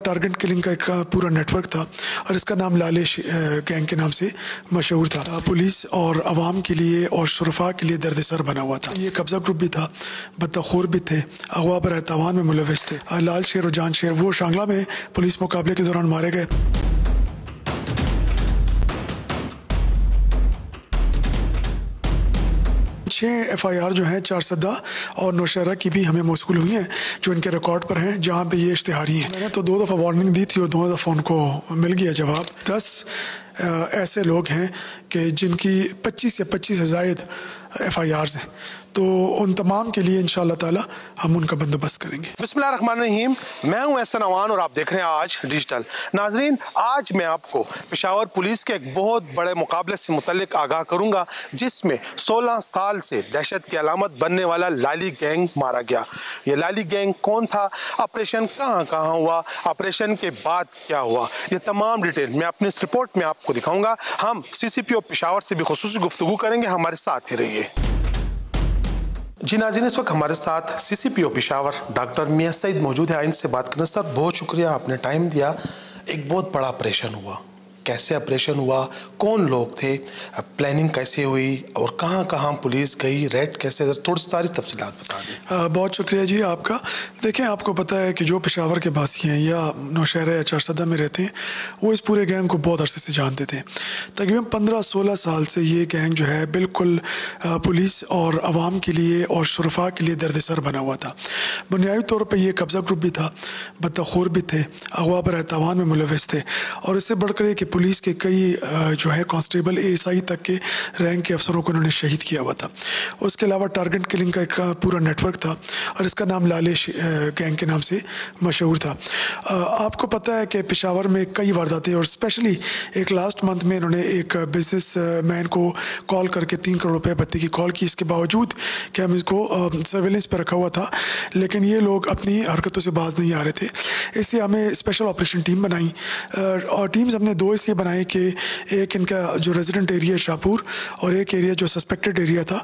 Target killing का एक पूरा नेटवर्क था और इसका नाम लालिश गैंग के नाम से मशहूर था। पुलिस और आवाम के लिए और शुरफा के लिए दर्द-ए-सर बना हुआ था। ये कब्ज़ा ग्रुप भी था, बदतखोर भी थे, अगवा बर तावान में मुलविस थे। लाल शेर और जान शेर वो शांगला में पुलिस मुकाबले के दौरान मारे गए। 6 FIR जो हैं चारसदा और नौशहरा की भी हमें मौसूल हुई हैं, जो इनके रिकॉर्ड पर हैं, जहाँ पे ये इश्तिहारी हैं। मैंने तो 2 दफ़ा वार्निंग दी थी और 2 दफ़ा उनको मिल गया जवाब। 10 ऐसे लोग हैं कि जिनकी 25 या 25 से ज़ायद FIRs हैं, तो उन तमाम के लिए इंशाअल्लाह ताला हम उनका बंदोबस्त करेंगे। बिस्मिल्लाहिर्रहमानिर्रहीम, मैं हूं एहसन अवान और आप देख रहे हैं आज डिजिटल। नाजरीन, आज मैं आपको पेशावर पुलिस के एक बहुत बड़े मुकाबले से मुतल्लिक आगाह करूंगा, जिसमें 16 साल से दहशत की अलामत बनने वाला लाली गैंग मारा गया। ये लाली गैंग कौन था, ऑपरेशन कहां कहां हुआ, ऑपरेशन के बाद क्या हुआ, ये तमाम डिटेल मैं अपनी इस रिपोर्ट में आपको दिखाऊंगा। हम CCPO पेशावर से भी खुसूसी गुफ्तगू करेंगे, हमारे साथ ही रहिए। जी नाज़रीन, इस वक्त हमारे साथ CCPO पेशावर डॉक्टर मियां सईद मौजूद है। इनसे बात करना। सर, बहुत शुक्रिया, आपने टाइम दिया। एक बहुत बड़ा ऑपरेशन हुआ, कैसे ऑपरेशन हुआ, कौन लोग थे, प्लानिंग कैसे हुई और कहां कहां पुलिस गई, रेड कैसे, थोड़ी सारी तफसीलात बता दें। बहुत शुक्रिया जी आपका। देखें, आपको पता है कि जो पेशावर के बासी हैं या नौशहरा या चारसदा में रहते हैं, वो इस पूरे गैंग को बहुत अरसे से जानते थे। तकरीबन 15-16 साल से ये गैंग जो है बिल्कुल पुलिस और आवाम के लिए और शुरफा के लिए दर्द-ए-सर बना हुआ था। बुनियादी तौर पर यह कब्ज़ा ग्रुप भी था, बदतखोर भी थे, अगवा बर तावान में मुलविस थे, और इससे बढ़कर कि पुलिस के कई जो है कांस्टेबल ASI तक के रैंक के अफसरों को उन्होंने शहीद किया हुआ था। उसके अलावा टारगेट किलिंग का एक पूरा नेटवर्क था और इसका नाम लालिश गैंग के नाम से मशहूर था। आपको पता है कि पेशावर में कई वारदातें, और स्पेशली एक लास्ट मंथ में इन्होंने एक बिजनेस मैन को कॉल करके 3 करोड़ रुपए भत्ते की कॉल की। इसके बावजूद कि हम इसको सर्वेलेंस पर रखा हुआ था, लेकिन ये लोग अपनी हरकतों से बाज नहीं आ रहे थे। इसलिए हमें स्पेशल ऑपरेशन टीम बनाई, और टीम्स हमने 2 इसलिए बनाए कि एक इनका जो रेजिडेंट एरिया है शाहपुर, और एक एरिया जो सस्पेक्टेड एरिया था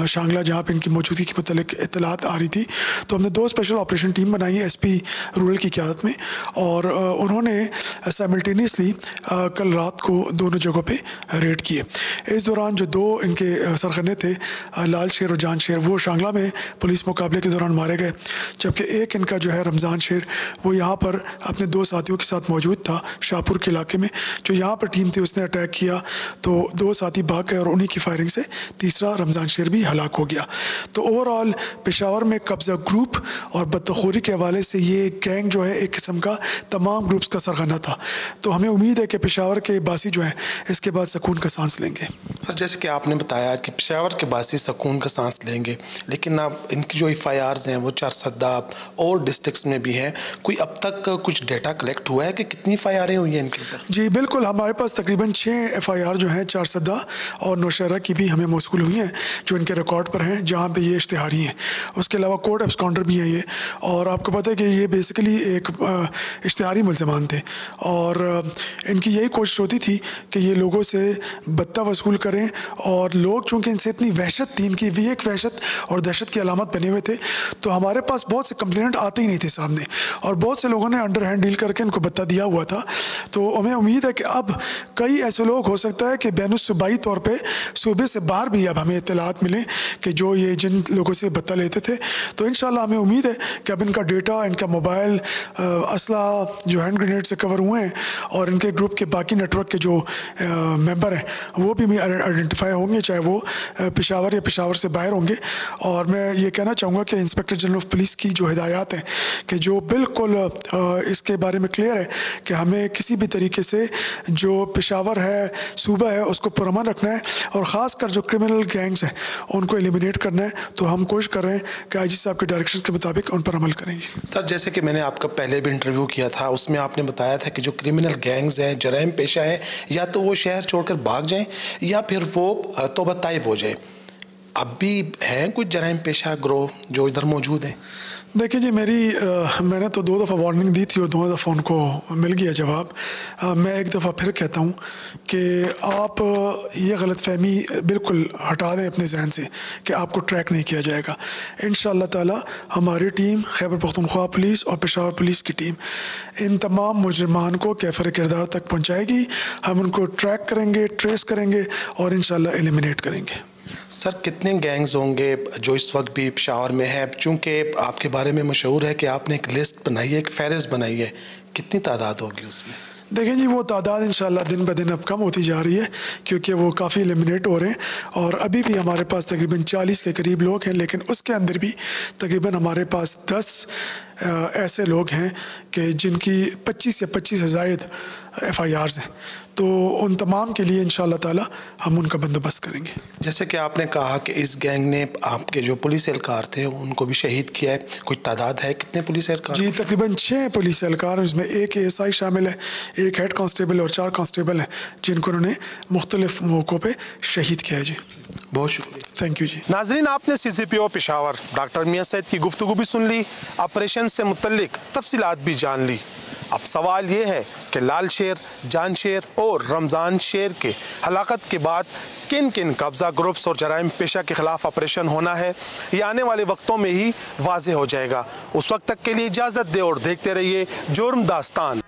शांगला, जहाँ पे इनकी मौजूदगी की मतलब इत्तलात आ रही थी। तो हमने 2 स्पेशल ऑपरेशन टीम बनाई SP रूरल की क़यादत में, और उन्होंने साइमल्टेनियसली कल रात को दोनों जगहों पे रेड किए। इस दौरान जो 2 इनके सरगने थे, लाल शेर और जान शेर, वो शांगला में पुलिस मुकाबले के दौरान मारे गए, जबकि एक इनका जो है रमज़ान शेर, वो यहाँ पर अपने 2 साथियों के साथ मौजूद था शाहपुर के इलाके में। जो यहाँ पर टीम थी उसने अटैक किया, तो 2 साथी भाग गए और उन्हीं की फायरिंग से तीसरा रमज़ान शेर भी हलाक हो गया। तो ओवरऑल पेशावर में कब्ज़ा ग्रुप और बदतखोरी के हवाले से ये गैंग जो है एक किस्म का तमाम ग्रुप्स का सरगना था। तो हमें उम्मीद है कि पेशावर के बासी जो हैं इसके बाद सुकून का सांस लेंगे। सर, जैसे कि आपने बताया कि पेशावर के बासी सुकून का सांस लेंगे, लेकिन अब इनकी जो FIRs हैं वो चारसदा और डिस्ट्रिक्ट्स में भी हैं। कोई अब तक कुछ डेटा कलेक्ट हुआ है कि कितनी FIRs हुई हैं इनके ऊपर? जी बिल्कुल, हमारे पास तकरीबन 6 FIR जो हैं चारसदा और नौशहरा की भी हमें मौसूल हुई हैं, जो इनके रिकॉर्ड पर हैं, जहाँ पे ये इश्तिहारी हैं। उसके अलावा कोर्ट एब्सकॉन्डर भी हैं ये, और आपको पता है कि ये बेसिकली एक इश्तिहारी मुल्ज़मान थे, और इनकी यही कोशिश होती थी कि ये लोगों से बत्ता वसूल करें, और लोग चूँकि इनसे इतनी वहशत थी, इनकी भी एक वहशत और दहशत की अलामत बने हुए थे, तो हमारे पास बहुत से कंप्लेंट आते ही नहीं थे सामने, और बहुत से लोगों ने अंडर हैंड डील करके इनको बत्ता दिया हुआ था। तो हमें उम्मीद है कि अब कई ऐसे लोग हो सकता है कि बैनुस-सूबाई तौर पे सूबे से बाहर भी अब हमें इत्तलात मिले कि जो ये जिन लोगों से बत्ता लेते थे। तो इंशाल्लाह हमें उम्मीद है कि अब इनका डेटा, इनका मोबाइल, असला जो हैंड ग्रेनेड से कवर हुए हैं, और इनके ग्रुप के बाकी नेटवर्क के जो मेंबर हैं वो भी आइडेंटिफाई होंगे, चाहे वो पेशावर या पेशावर से बाहर होंगे। और मैं ये कहना चाहूँगा कि इंस्पेक्टर जनरल ऑफ पुलिस की जो हिदायत हैं कि जो बिल्कुल इसके बारे में क्लियर है कि हमें किसी भी तरीके से जो पेशावर है, सूबा है, उसको पुरअमन रखना है, और ख़ासकर जो क्रिमिनल गैंग्स हैं उनको एलिमिनेट करना है। तो हम कोशिश कर रहे हैं कि IG साहब के डायरेक्शन के मुताबिक उन पर अमल करेंगे। सर, जैसे कि मैंने आपका पहले भी इंटरव्यू किया था, उसमें आपने बताया था कि जो क्रिमिनल गैंग्स हैं, जराइम पेशा है, या तो वो शहर छोड़कर भाग जाएं या फिर वो तौबा ताइब हो जाए। अब भी हैं कुछ जराइम पेशा ग्रोह जो इधर मौजूद हैं? देखिए जी, मैंने तो 2 दफ़ा वार्निंग दी थी और 2 दफ़ा उनको मिल गया जवाब। मैं एक दफ़ा फिर कहता हूँ कि आप ये गलतफ़हमी बिल्कुल हटा दें अपने ज़हन से कि आपको ट्रैक नहीं किया जाएगा। इंशाअल्लाह ताला हमारी टीम, खैबर पख्तूनख्वा पुलिस और पेशावर पुलिस की टीम इन तमाम मुजरिमान को कैफ़र किरदार तक पहुँचाएगी। हम उनको ट्रैक करेंगे, ट्रेस करेंगे और इंशाअल्लाह एलिमिनेट करेंगे। सर, कितने गैंग्स होंगे जो इस वक्त भी पेशावर में है? चूँकि आपके बारे में मशहूर है कि आपने एक लिस्ट बनाई है, एक फ़हरिस्त बनाई है, कितनी तादाद होगी उसमें? देखें जी, वो तादाद इंशाअल्लाह दिन ब दिन अब कम होती जा रही है क्योंकि वो काफ़ी एलिमिनेट हो रहे हैं और अभी भी हमारे पास तकरीबन 40 के करीब लोग हैं, लेकिन उसके अंदर भी तकरीबन हमारे पास 10 ऐसे लोग हैं कि जिनकी 25 या 25 से ज़ायद FIRs हैं। तो उन तमाम के लिए इंशाअल्लाह ताला हम उनका बंदोबस्त करेंगे। जैसे कि आपने कहा कि इस गैंग ने आपके जो पुलिस एहलकार थे उनको भी शहीद किया है, कुछ तादाद है कितने पुलिस एहलकार? जी, तकरीबन 6 पुलिस एहलकार, इसमें 1 ASI शामिल है, 1 हेड कांस्टेबल और 4 कांस्टेबल हैं जिनको उन्होंने मुख्तलिफ मौक़ों पे शहीद किया है जी। बहुत शुक्रिया। थैंक यू जी। नाज़रीन, आपने CCPO पेशावर डॉक्टर मियां सैद की गुफ्तगू भी सुन ली, ऑपरेशन से मुतल्लिक तफसीलात भी जान ली। अब सवाल ये है कि लाल शेर, जान शेर और रमज़ान शेर के हलाकत के बाद किन किन कब्ज़ा ग्रुप्स और जराइम पेशा के ख़िलाफ़ ऑपरेशन होना है, ये आने वाले वक्तों में ही वाज़ेह हो जाएगा। उस वक्त तक के लिए इजाज़त दे और देखते रहिए जुर्म दास्तान।